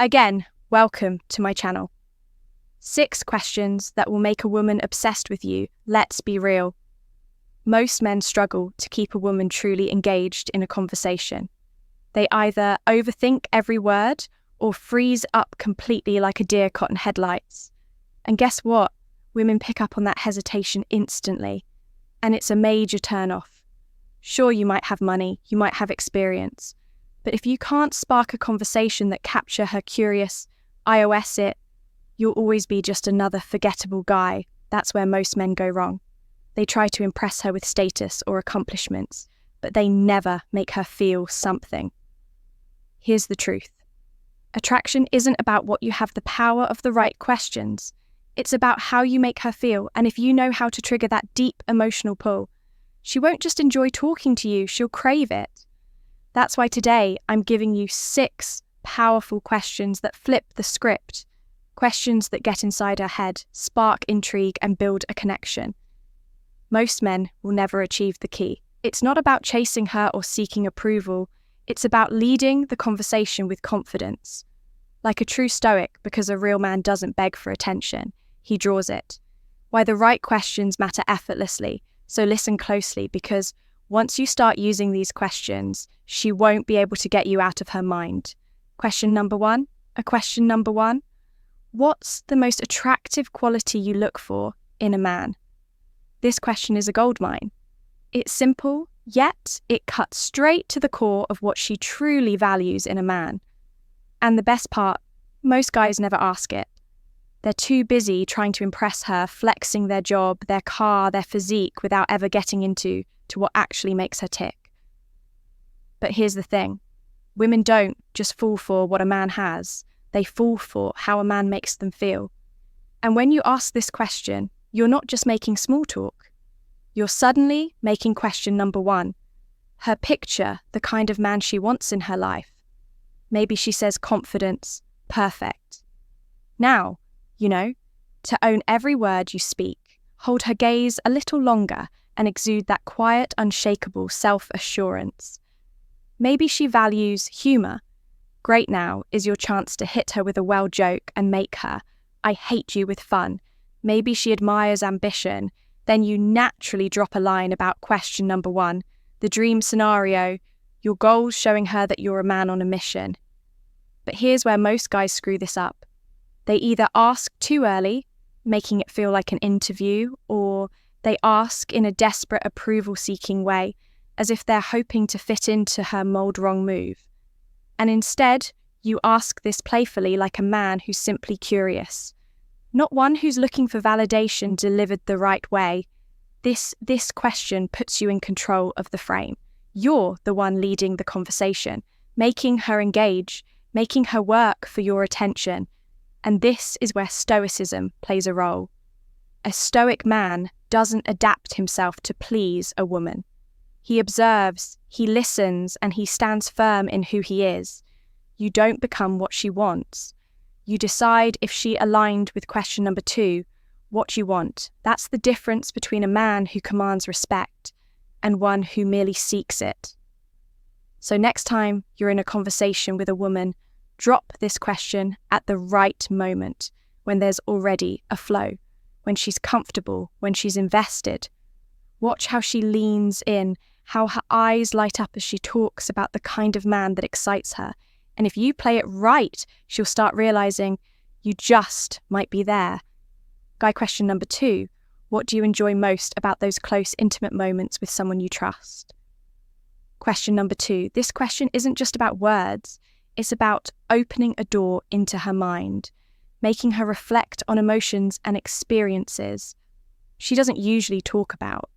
Again, welcome to my channel. 6 questions that will make a woman obsessed with you. Let's be real. Most men struggle to keep a woman truly engaged in a conversation. They either overthink every word or freeze up completely like a deer caught in headlights. And guess what? Women pick up on that hesitation instantly. And it's a major turn-off. Sure, you might have money, you might have experience, but if you can't spark a conversation that capture her curious, iOS it, you'll always be just another forgettable guy. That's where most men go wrong. They try to impress her with status or accomplishments, but they never make her feel something. Here's the truth. Attraction isn't about what you have the power of the right questions. It's about how you make her feel, and if you know how to trigger that deep emotional pull, she won't just enjoy talking to you, she'll crave it. That's why today I'm giving you 6 powerful questions that flip the script. Questions that get inside her head, spark intrigue, and build a connection. Most men will never achieve the key. It's not about chasing her or seeking approval. It's about leading the conversation with confidence. Like a true stoic, because a real man doesn't beg for attention, he draws it. Why the right questions matter effortlessly, so listen closely, because once you start using these questions, she won't be able to get you out of her mind. Question number 1. What's the most attractive quality you look for in a man? This question is a goldmine. It's simple, yet it cuts straight to the core of what she truly values in a man. And the best part, most guys never ask it. They're too busy trying to impress her, flexing their job, their car, their physique, without ever getting into what actually makes her tick. But here's the thing. Women don't just fall for what a man has. They fall for how a man makes them feel. And when you ask this question, you're not just making small talk. You're suddenly making question number 1. Her picture, the kind of man she wants in her life. Maybe she says confidence, perfect. Now, to own every word you speak, hold her gaze a little longer and exude that quiet, unshakable self-assurance. Maybe she values humour. Great, now is your chance to hit her with a well joke and make her, I hate you, with fun. Maybe she admires ambition. Then you naturally drop a line about question number 1, the dream scenario, your goals, showing her that you're a man on a mission. But here's where most guys screw this up. They either ask too early, making it feel like an interview, or they ask in a desperate approval-seeking way, as if they're hoping to fit into her mold-wrong move. And instead, you ask this playfully, like a man who's simply curious. Not one who's looking for validation delivered the right way. This question puts you in control of the frame. You're the one leading the conversation, making her engage, making her work for your attention. And this is where stoicism plays a role. A stoic man doesn't adapt himself to please a woman. He observes, he listens, and he stands firm in who he is. You don't become what she wants. You decide, if she aligned with question number 2, what you want. That's the difference between a man who commands respect and one who merely seeks it. So next time you're in a conversation with a woman, drop this question at the right moment, when there's already a flow, when she's comfortable, when she's invested. Watch how she leans in, how her eyes light up as she talks about the kind of man that excites her. And if you play it right, she'll start realizing you just might be there. Guy question number 2, what do you enjoy most about those close, intimate moments with someone you trust? Question number 2, this question isn't just about words. It's about opening a door into her mind, making her reflect on emotions and experiences she doesn't usually talk about.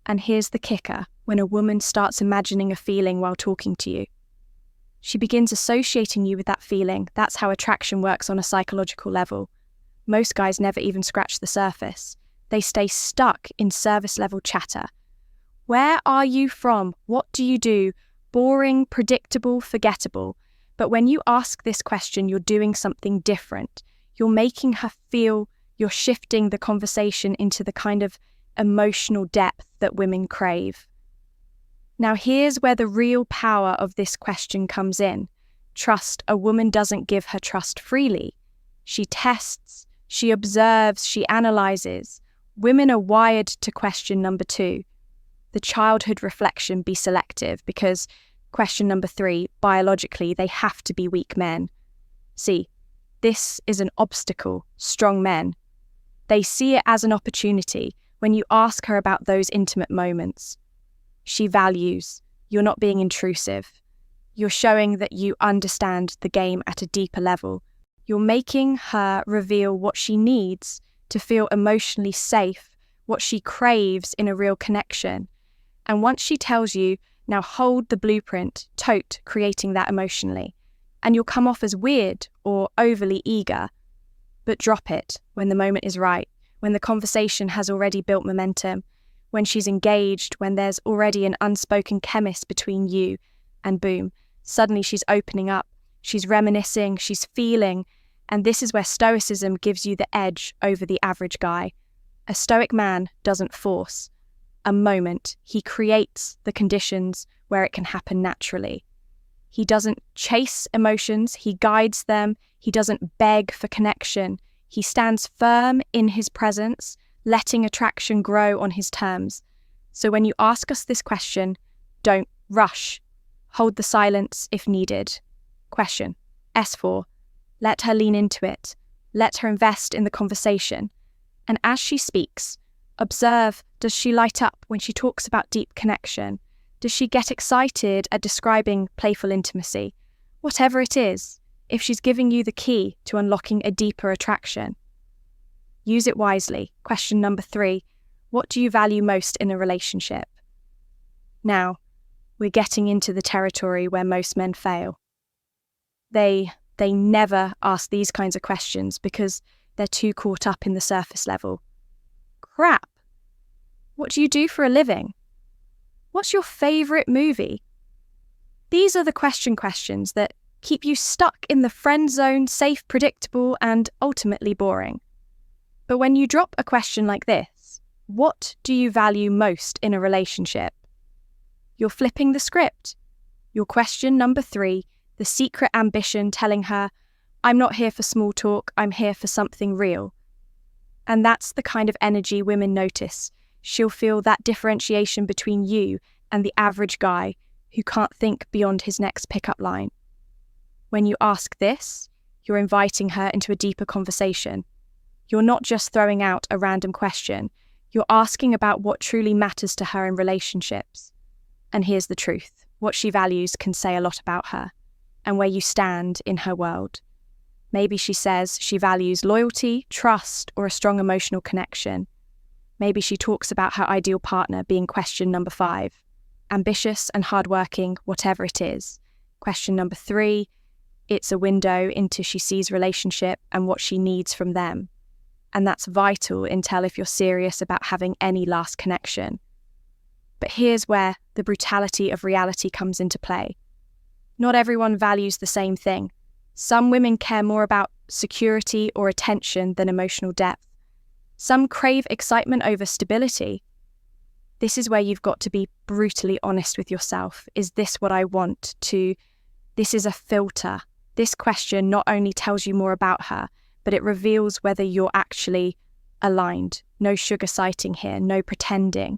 And here's the kicker, when a woman starts imagining a feeling while talking to you. She begins associating you with that feeling. That's how attraction works on a psychological level. Most guys never even scratch the surface. They stay stuck in service-level chatter. Where are you from? What do you do? Boring, predictable, forgettable. But when you ask this question, you're doing something different. You're making her feel, you're shifting the conversation into the kind of emotional depth that women crave. Now here's where the real power of this question comes in. Trust, a woman doesn't give her trust freely. She tests, she observes, she analyzes. Women are wired to question number 2. The childhood reflection, be selective, because question number 3, biologically, they have to be weak men. See, this is an obstacle, strong men. They see it as an opportunity when you ask her about those intimate moments. She values, you're not being intrusive. You're showing that you understand the game at a deeper level. You're making her reveal what she needs to feel emotionally safe, what she craves in a real connection. And once she tells you, now hold the blueprint, tote creating that emotionally. And you'll come off as weird or overly eager, but drop it when the moment is right, when the conversation has already built momentum, when she's engaged, when there's already an unspoken chemist between you, and boom, suddenly she's opening up, she's reminiscing, she's feeling, and this is where stoicism gives you the edge over the average guy. A stoic man doesn't force a moment, he creates the conditions where it can happen naturally. He doesn't chase emotions, he guides them, he doesn't beg for connection. He stands firm in his presence, letting attraction grow on his terms. So when you ask us this question, don't rush. Hold the silence if needed. Question. S4. Let her lean into it. Let her invest in the conversation. And as she speaks, observe, does she light up when she talks about deep connection? Does she get excited at describing playful intimacy? Whatever it is, if she's giving you the key to unlocking a deeper attraction. Use it wisely. Question number 3. What do you value most in a relationship? Now, we're getting into the territory where most men fail. They never ask these kinds of questions because they're too caught up in the surface level. Crap! What do you do for a living? What's your favourite movie? These are the questions that keep you stuck in the friend zone, safe, predictable, and ultimately boring. But when you drop a question like this, what do you value most in a relationship? You're flipping the script. Your question number 3, the secret ambition telling her, I'm not here for small talk, I'm here for something real. And that's the kind of energy women notice. She'll feel that differentiation between you and the average guy who can't think beyond his next pickup line. When you ask this, you're inviting her into a deeper conversation. You're not just throwing out a random question, you're asking about what truly matters to her in relationships. And here's the truth, what she values can say a lot about her, and where you stand in her world. Maybe she says she values loyalty, trust, or a strong emotional connection. Maybe she talks about her ideal partner being question number 5, ambitious and hardworking, whatever it is. Question number 3, it's a window into she sees relationship and what she needs from them. And that's vital intel if you're serious about having any last connection. But here's where the brutality of reality comes into play. Not everyone values the same thing. Some women care more about security or attention than emotional depth. Some crave excitement over stability. This is where you've got to be brutally honest with yourself. Is this what I want? This is a filter. This question not only tells you more about her, but it reveals whether you're actually aligned. No sugar sighting here, no pretending.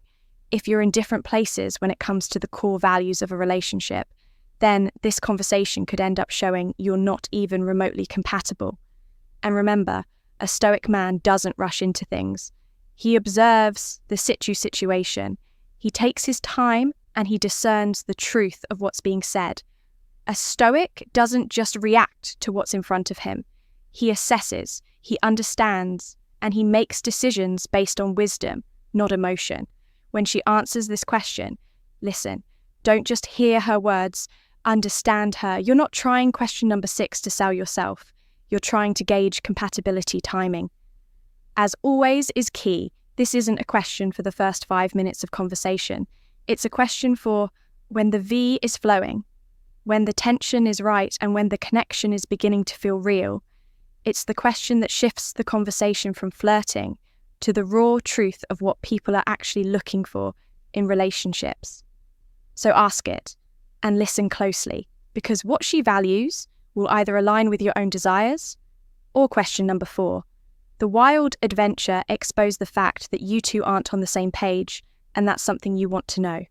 If you're in different places when it comes to the core values of a relationship, then this conversation could end up showing you're not even remotely compatible. And remember, a stoic man doesn't rush into things. He observes the situation. He takes his time and he discerns the truth of what's being said. A stoic doesn't just react to what's in front of him. He assesses, he understands, and he makes decisions based on wisdom, not emotion. When she answers this question, listen, don't just hear her words, understand her. You're not trying question number 6 to sell yourself. You're trying to gauge compatibility timing. As always is key, this isn't a question for the first 5 minutes of conversation. It's a question for when the V is flowing, when the tension is right, and when the connection is beginning to feel real. It's the question that shifts the conversation from flirting to the raw truth of what people are actually looking for in relationships. So ask it and listen closely, because what she values will either align with your own desires. Or question number 4, the wild adventure exposed the fact that you two aren't on the same page, and that's something you want to know.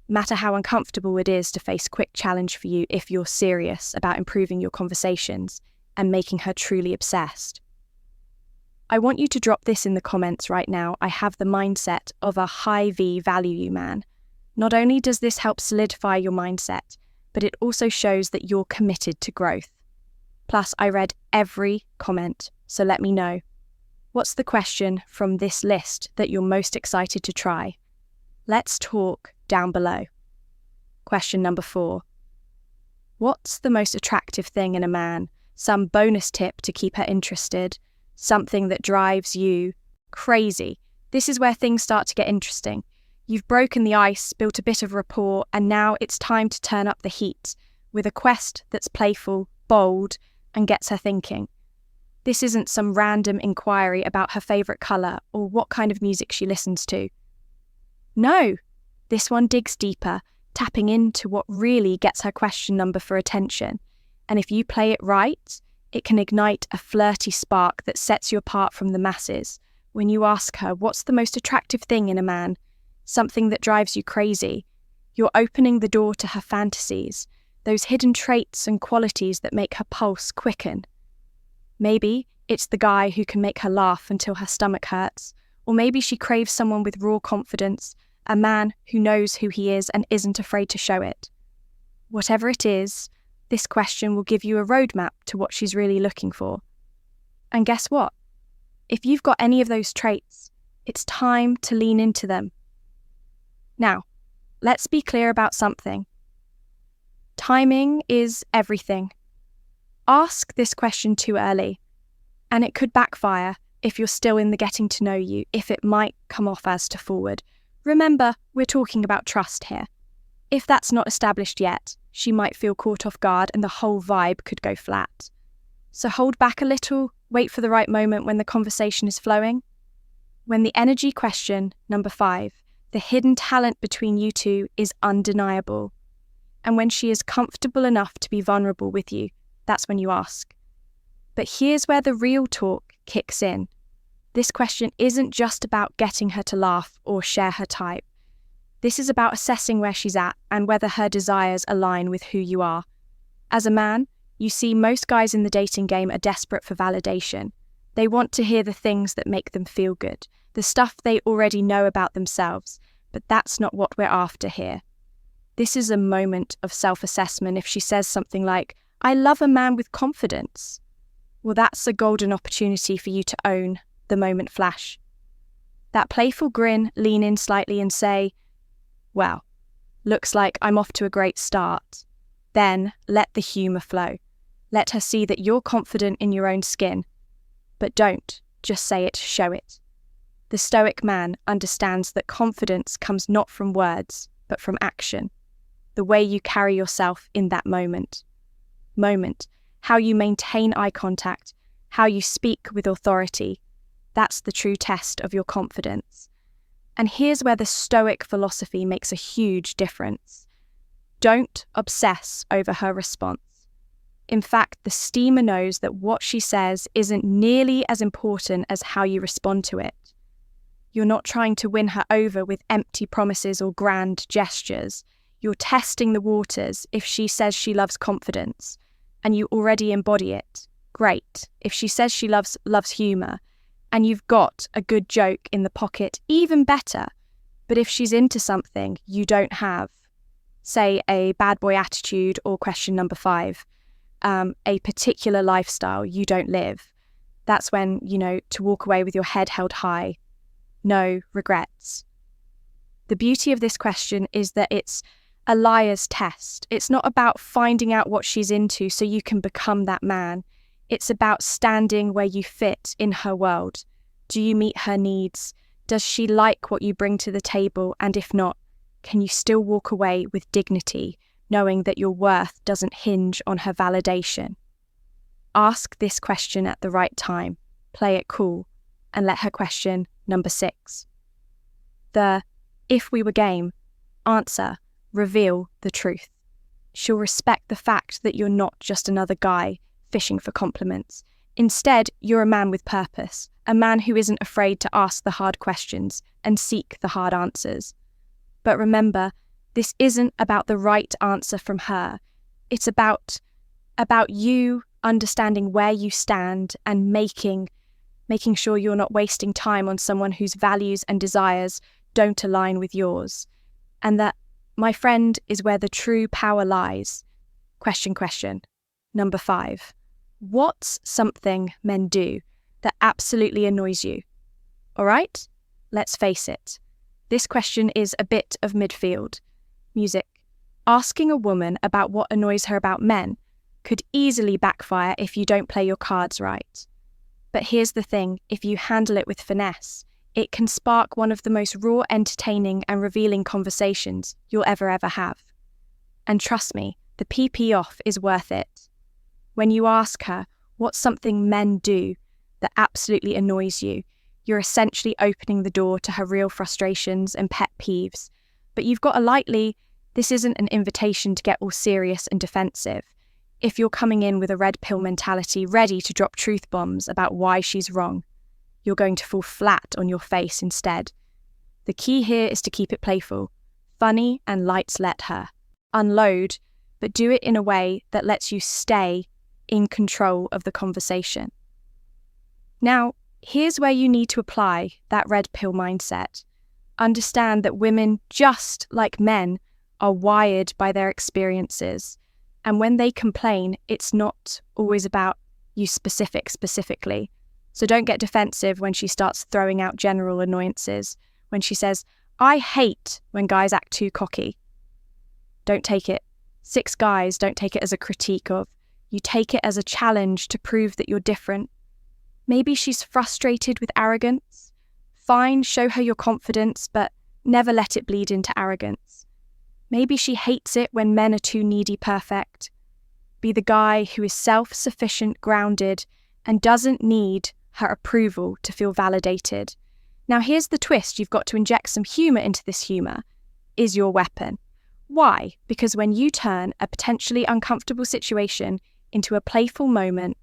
Matter how uncomfortable it is to face quick challenge for you if you're serious about improving your conversations and making her truly obsessed. I want you to drop this in the comments right now. I have the mindset of a high V value you man. Not only does this help solidify your mindset, but it also shows that you're committed to growth. Plus, I read every comment, so let me know. What's the question from this list that you're most excited to try? Let's talk down below. Question number 4. What's the most attractive thing in a man? Some bonus tip to keep her interested, something that drives you crazy. This is where things start to get interesting. You've broken the ice, built a bit of rapport, and now it's time to turn up the heat with a quest that's playful, bold, and gets her thinking. This isn't some random inquiry about her favourite colour or what kind of music she listens to. No, this one digs deeper, tapping into what really gets her question number for attention. And if you play it right, it can ignite a flirty spark that sets you apart from the masses. When you ask her, what's the most attractive thing in a man? Something that drives you crazy. You're opening the door to her fantasies, those hidden traits and qualities that make her pulse quicken. Maybe it's the guy who can make her laugh until her stomach hurts, or maybe she craves someone with raw confidence, a man who knows who he is and isn't afraid to show it. Whatever it is, this question will give you a roadmap to what she's really looking for. And guess what? If you've got any of those traits, it's time to lean into them. Now, let's be clear about something. Timing is everything. Ask this question too early, and it could backfire if you're still in the getting to know you, if it might come off as too forward. Remember, we're talking about trust here. If that's not established yet, she might feel caught off guard and the whole vibe could go flat. So hold back a little, wait for the right moment when the conversation is flowing. When the energy question, number 5, the hidden talent between you two is undeniable. And when she is comfortable enough to be vulnerable with you, that's when you ask. But here's where the real talk kicks in. This question isn't just about getting her to laugh or share her type. This is about assessing where she's at and whether her desires align with who you are. As a man, you see most guys in the dating game are desperate for validation. They want to hear the things that make them feel good, the stuff they already know about themselves, but that's not what we're after here. This is a moment of self-assessment if she says something like, I love a man with confidence. Well, that's a golden opportunity for you to own the moment flash. That playful grin, lean in slightly and say, well, looks like I'm off to a great start. Then let the humour flow. Let her see that you're confident in your own skin. But don't just say it, show it. The stoic man understands that confidence comes not from words, but from action. The way you carry yourself in that moment. How you maintain eye contact, how you speak with authority. That's the true test of your confidence. And here's where the Stoic philosophy makes a huge difference. Don't obsess over her response. In fact, the steamer knows that what she says isn't nearly as important as how you respond to it. You're not trying to win her over with empty promises or grand gestures. You're testing the waters. If she says she loves confidence and you already embody it, great. If she says she loves humour and you've got a good joke in the pocket, even better. But if she's into something you don't have, say a bad boy attitude or question number 5, a particular lifestyle you don't live, that's when, to walk away with your head held high. No regrets. The beauty of this question is that it's a liar's test. It's not about finding out what she's into so you can become that man. It's about standing where you fit in her world. Do you meet her needs? Does she like what you bring to the table? And if not, can you still walk away with dignity, knowing that your worth doesn't hinge on her validation? Ask this question at the right time. Play it cool. And let her question number 6. The if we were game answer reveal the truth. she'll respect the fact that you're not just another guy fishing for compliments. Instead, you're a man with purpose, a man who isn't afraid to ask the hard questions and seek the hard answers. But remember, this isn't about the right answer from her. It's about you understanding where you stand and making sure you're not wasting time on someone whose values and desires don't align with yours. And that, my friend, is where the true power lies. Question. Number 5. What's something men do that absolutely annoys you? All right, let's face it. This question is a bit of midfield. Music. Asking a woman about what annoys her about men could easily backfire if you don't play your cards right. But here's the thing, if you handle it with finesse, it can spark one of the most raw, entertaining and revealing conversations you'll ever have. And trust me, the PP off is worth it. When you ask her what's something men do that absolutely annoys you, you're essentially opening the door to her real frustrations and pet peeves. But you've got to lightly, this isn't an invitation to get all serious and defensive. If you're coming in with a red pill mentality ready to drop truth bombs about why she's wrong, you're going to fall flat on your face instead. The key here is to keep it playful, funny and lights let her. Unload, but do it in a way that lets you stay in control of the conversation. Now, here's where you need to apply that red pill mindset. Understand that women, just like men, are wired by their experiences. And when they complain, it's not always about you specifically. So don't get defensive when she starts throwing out general annoyances. When she says, I hate when guys act too cocky. Don't take it. 6 guys don't take it as a critique of. You take it as a challenge to prove that you're different. Maybe she's frustrated with arrogance. Fine, show her your confidence, but never let it bleed into arrogance. Maybe she hates it when men are too needy perfect. Be the guy who is self-sufficient, grounded, and doesn't need her approval to feel validated. Now here's the twist, you've got to inject some humour into this humour, is your weapon. Why? Because when you turn a potentially uncomfortable situation into a playful moment,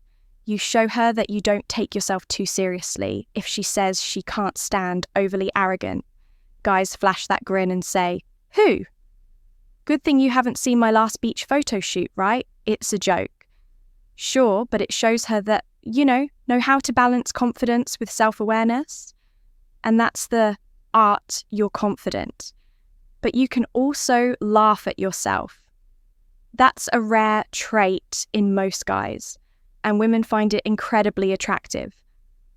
you show her that you don't take yourself too seriously. If she says she can't stand overly arrogant, guys flash that grin and say, who? Good thing you haven't seen my last beach photo shoot, right? It's a joke. Sure, but it shows her that, know how to balance confidence with self-awareness. And that's the art, you're confident. But you can also laugh at yourself. That's a rare trait in most guys, and women find it incredibly attractive.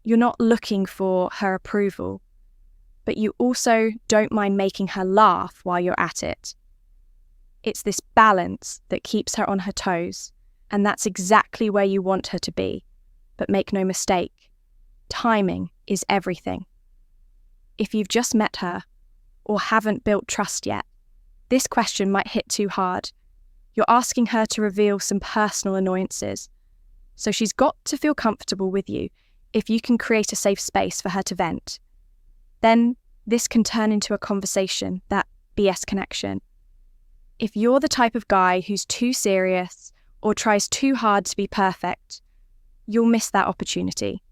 You're not looking for her approval, but you also don't mind making her laugh while you're at it. It's this balance that keeps her on her toes, and that's exactly where you want her to be. But make no mistake, timing is everything. If you've just met her, or haven't built trust yet, this question might hit too hard. You're asking her to reveal some personal annoyances. So she's got to feel comfortable with you if you can create a safe space for her to vent. Then this can turn into a conversation, that BS connection. If you're the type of guy who's too serious or tries too hard to be perfect, you'll miss that opportunity.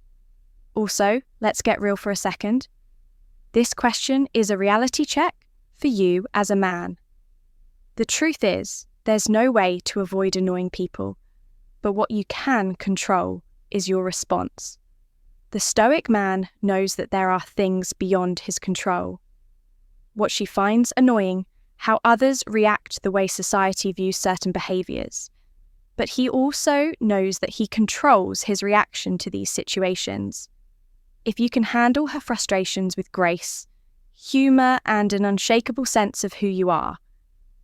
Also, let's get real for a second. This question is a reality check for you as a man. The truth is, there's no way to avoid annoying people, but what you can control is your response. The stoic man knows that there are things beyond his control. What she finds annoying, how others react, the way society views certain behaviours. But he also knows that he controls his reaction to these situations. If you can handle her frustrations with grace, humour and an unshakable sense of who you are,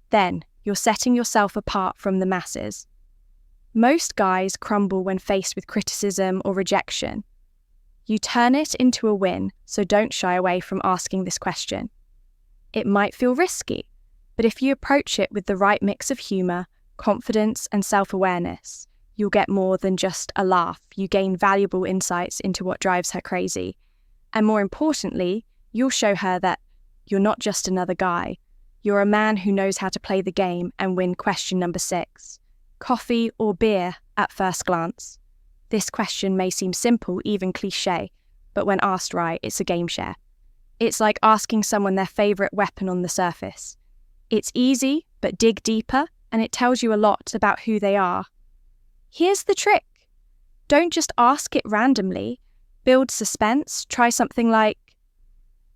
then you're setting yourself apart from the masses. Most guys crumble when faced with criticism or rejection. You turn it into a win, so don't shy away from asking this question. It might feel risky, but if you approach it with the right mix of humour, confidence and self-awareness, you'll get more than just a laugh. You gain valuable insights into what drives her crazy. And more importantly, you'll show her that you're not just another guy. You're a man who knows how to play the game and win question number 6. Coffee or beer at first glance? This question may seem simple, even cliché, but when asked right, it's a game share. It's like asking someone their favourite weapon on the surface. It's easy, but dig deeper, and it tells you a lot about who they are. Here's the trick. Don't just ask it randomly. Build suspense. Try something like,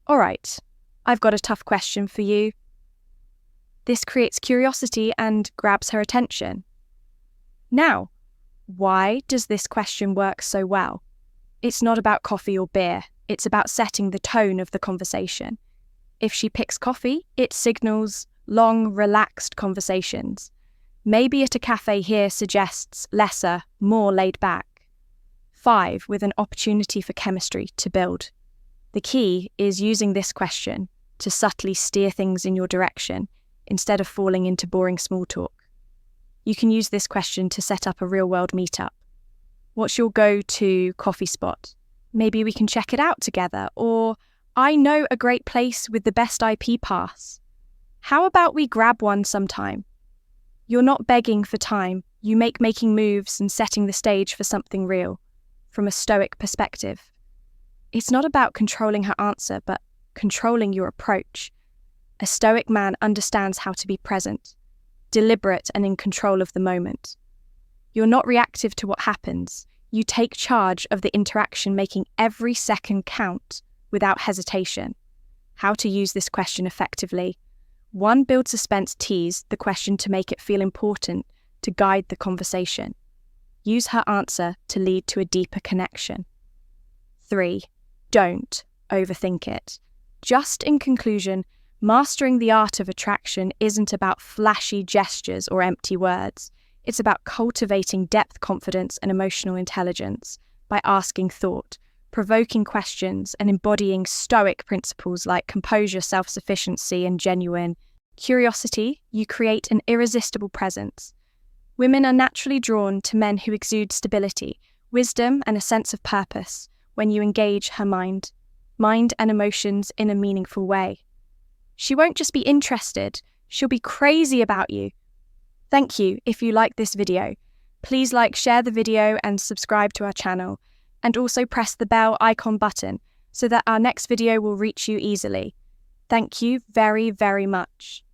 "All right, I've got a tough question for you." This creates curiosity and grabs her attention. Now, why does this question work so well? It's not about coffee or beer. It's about setting the tone of the conversation. If she picks coffee, it signals long, relaxed conversations. Maybe at a cafe here suggests lesser, more laid back. 5, with an opportunity for chemistry to build. The key is using this question to subtly steer things in your direction instead of falling into boring small talk. You can use this question to set up a real-world meetup. What's your go-to coffee spot? Maybe we can check it out together. Or, I know a great place with the best IP pass. How about we grab one sometime? You're not begging for time. You make making moves and setting the stage for something real, from a stoic perspective. It's not about controlling her answer, but controlling your approach. A stoic man understands how to be present, deliberate and in control of the moment. You're not reactive to what happens. You take charge of the interaction, making every second count without hesitation. How to use this question effectively? 1, build suspense. Tease the question to make it feel important, to guide the conversation. Use her answer to lead to a deeper connection. 3, don't overthink it. Just in conclusion, mastering the art of attraction isn't about flashy gestures or empty words. It's about cultivating depth, confidence, and emotional intelligence by asking thought, provoking questions, and embodying stoic principles like composure, self-sufficiency, and genuine curiosity. You create an irresistible presence. Women are naturally drawn to men who exude stability, wisdom, and a sense of purpose when you engage her mind and emotions in a meaningful way. She won't just be interested, she'll be crazy about you. Thank you if you like this video. Please share the video and subscribe to our channel, and also press the bell icon button so that our next video will reach you easily. Thank you very, very much.